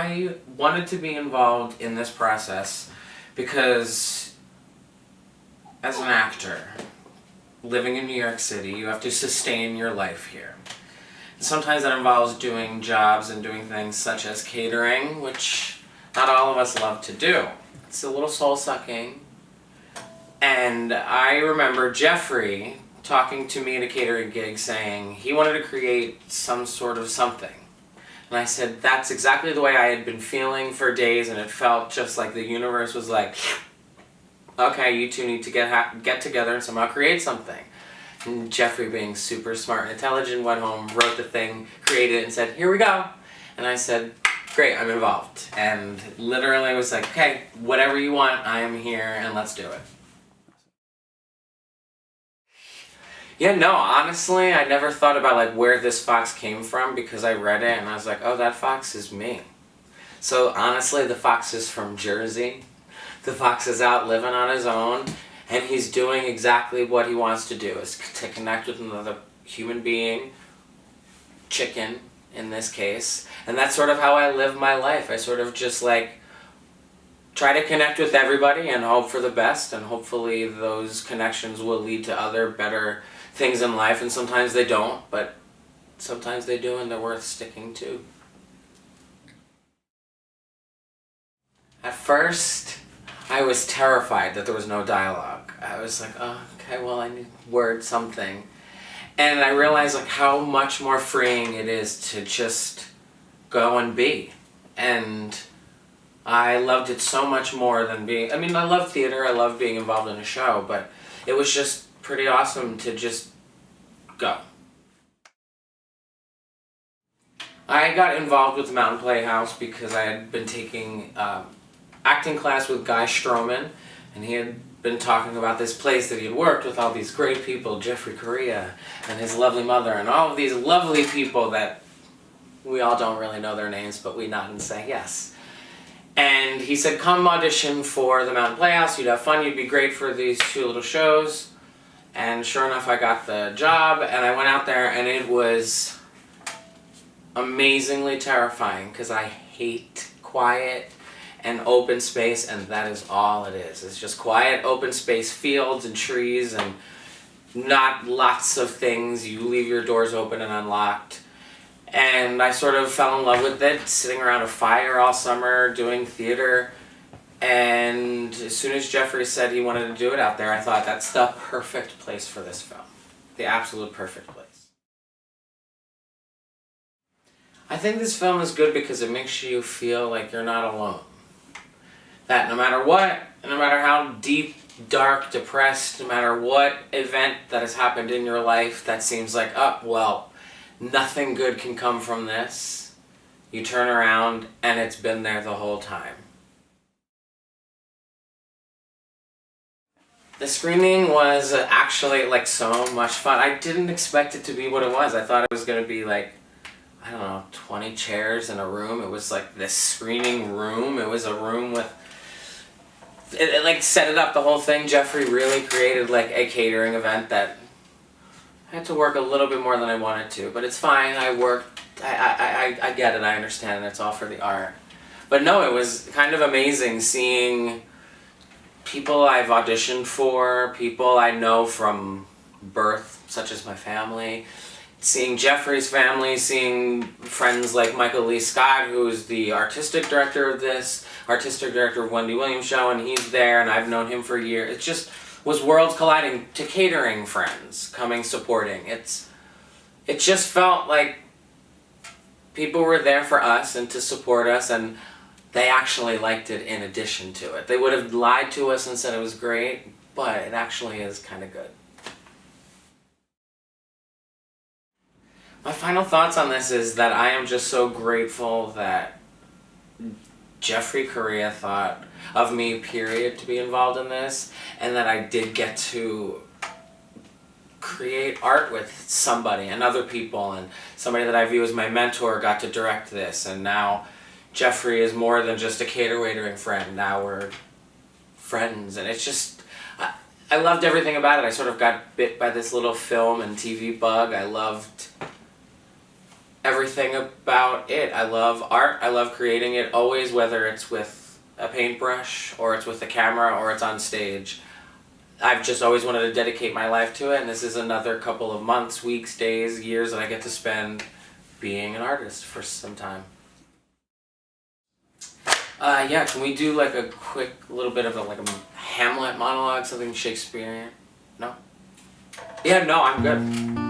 I wanted to be involved in this process because as an actor, living in New York City, you have to sustain your life here. And sometimes that involves doing jobs and doing things such as catering, which not all of us love to do. It's a little soul-sucking. And I remember Jeffrey talking to me at a catering gig saying he wanted to create some sort of something. And I said, that's exactly the way I had been feeling for days, and it felt just like the universe was like, okay, you two need to get together and somehow create something. And Jeffrey, being super smart and intelligent, went home, wrote the thing, created it, and said, here we go. And I said, great, I'm involved. And literally was like, okay, whatever you want, I am here, and let's do it. Yeah, no, honestly, I never thought about like where this fox came from, because I read it and I was like, oh, that fox is me. So honestly, the fox is from Jersey. The fox is out living on his own, and he's doing exactly what he wants to do, is to connect with another human being, chicken in this case, and that's sort of how I live my life. I sort of just like try to connect with everybody and hope for the best, and hopefully those connections will lead to other better things in life, and sometimes they don't, but sometimes they do, and they're worth sticking to. At first, I was terrified that there was no dialogue. I was like, oh, okay, well, I need word something. And I realized like how much more freeing it is to just go and be. And I loved it so much more than being, I mean, I love theater, I love being involved in a show, but it was just pretty awesome to just go. I got involved with the Mountain Playhouse because I had been taking acting class with Guy Stroman, and he had been talking about this place that he had worked with all these great people, Jeffrey Correa and his lovely mother, and all of these lovely people that we all don't really know their names, but we nod and say yes. And he said, come audition for the Mountain Playhouse, you'd have fun, you'd be great for these two little shows. And sure enough, I got the job, and I went out there, and it was amazingly terrifying, because I hate quiet and open space, and that is all it is. It's just quiet, open space, fields and trees, and not lots of things. You leave your doors open and unlocked. And I sort of fell in love with it, sitting around a fire all summer, doing theater. And as soon as Jeffrey said he wanted to do it out there, I thought that's the perfect place for this film. The absolute perfect place. I think this film is good because it makes you feel like you're not alone. That no matter what, no matter how deep, dark, depressed, no matter what event that has happened in your life that seems like, oh, well, nothing good can come from this, you turn around and it's been there the whole time. The screening was actually like so much fun. I didn't expect it to be what it was. I thought it was going to be like, I don't know, 20 chairs in a room. It was like this screening room. It was a room with, it like set it up, the whole thing. Jeffrey really created like a catering event that I had to work a little bit more than I wanted to, but it's fine. I worked, I get it, I understand, it's all for the art. But no, it was kind of amazing seeing people I've auditioned for, people I know from birth, such as my family, seeing Jeffrey's family, seeing friends like Michael Lee Scott, who's the artistic director of this, artistic director of Wendy Williams' show, and he's there, and I've known him for years. It just was worlds colliding, to catering friends coming supporting. It just felt like people were there for us and to support us, and they actually liked it in addition to it. They would have lied to us and said it was great, but it actually is kind of good. My final thoughts on this is that I am just so grateful that Jeffrey Correa thought of me, period, to be involved in this, and that I did get to create art with somebody and other people, and somebody that I view as my mentor got to direct this, and now Jeffrey is more than just a catering friend. Now we're friends, and it's just, I loved everything about it. I sort of got bit by this little film and TV bug. I loved everything about it. I love art. I love creating it always, whether it's with a paintbrush or it's with a camera or it's on stage. I've just always wanted to dedicate my life to it, and this is another couple of months, weeks, days, years that I get to spend being an artist for some time. Yeah, can we do like a quick little bit of like a Hamlet monologue, something Shakespearean? No? Yeah, no, I'm good.